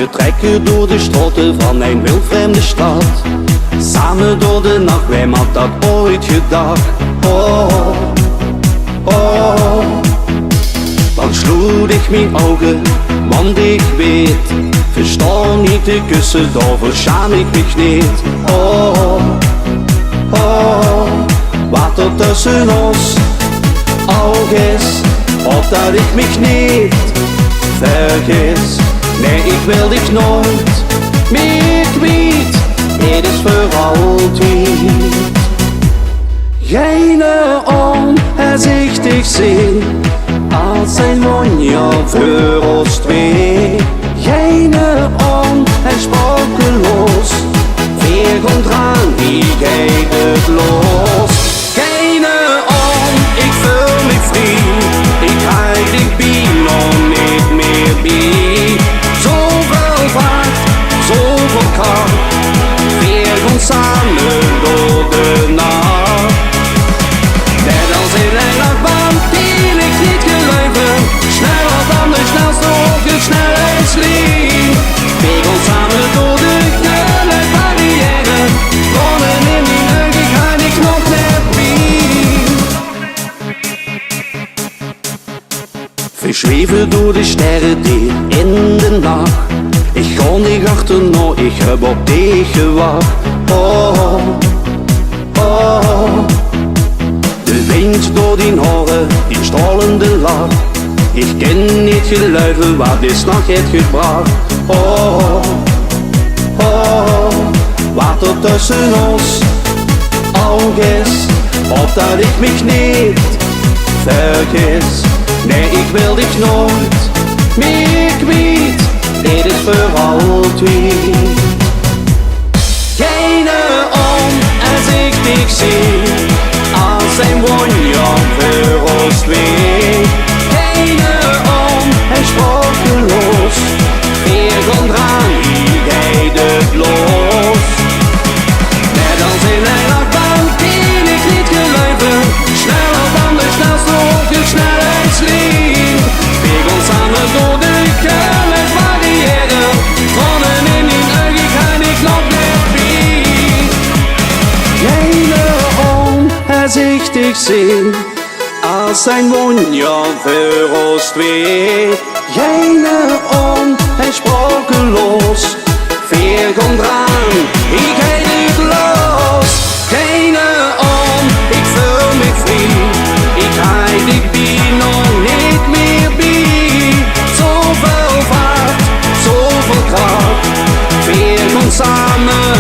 We trekken door de straten van een wildvreemde stad. Samen door de nacht, wij had dat ooit gedacht. Oh, oh. Dan sloeg ik mijn ogen, want ik weet, versta niet te kussen, daarvoor schaam ik mich niet. Oh, oh. Wat er tussen ons ook is, of dat ik mich niet vergis. Nee, ik wil dich nooit meer kwijt, dit is voor altijd. Geen onherzichtig zien, als een wonja voor ons twee. Geen onhersprokenloos, weer komt aan, wie geht het los. Geen ik voel me vrij, ik haal dich bij, nog niet meer bij. Zoveel vaart, zoveel kracht, weer komt samen door de nacht. Net als in een nachtbaan, die ik niet geloven, sneller dan de snelste hoge snelheidslijn. Weer komt samen door de kille barrière, bronnen in die neugen, ik haal die knop net bij. Verschweven door de sterren die in de nacht. Ik ga niet achterna, ik heb op dich gewacht. Oh, oh. De wind door die haren, die stralende lach. Ik ken niet geluiden wat deze nacht heeft gebracht. Oh, oh. Wat er tussen ons ook is, of dat ik mich niet vergis. Nee, ik wil dich nooit meer kwijt, dit is voor altijd. Geen onherzichtig zie, als een wonja voor ons twee. Geen onhersprokenloos, weer komt aan, wie gaat het los. Net als in een nachtbaan, die ik niet geloven, sneller dan de snelste hoge snelheidslijn. Weer komt samen door de kille barrière, bronnen in die neugen, ik haal die knop net bij. Geen onherzichtig zien, als een wonja voor ons twee. Geen onhersprokenloos, veer komt aan, ik gaat het los. Geen ik voel me vrij, ik haal dich bij, nog niet meer bij. Zoveel vaart, zoveel kracht, weer komt samen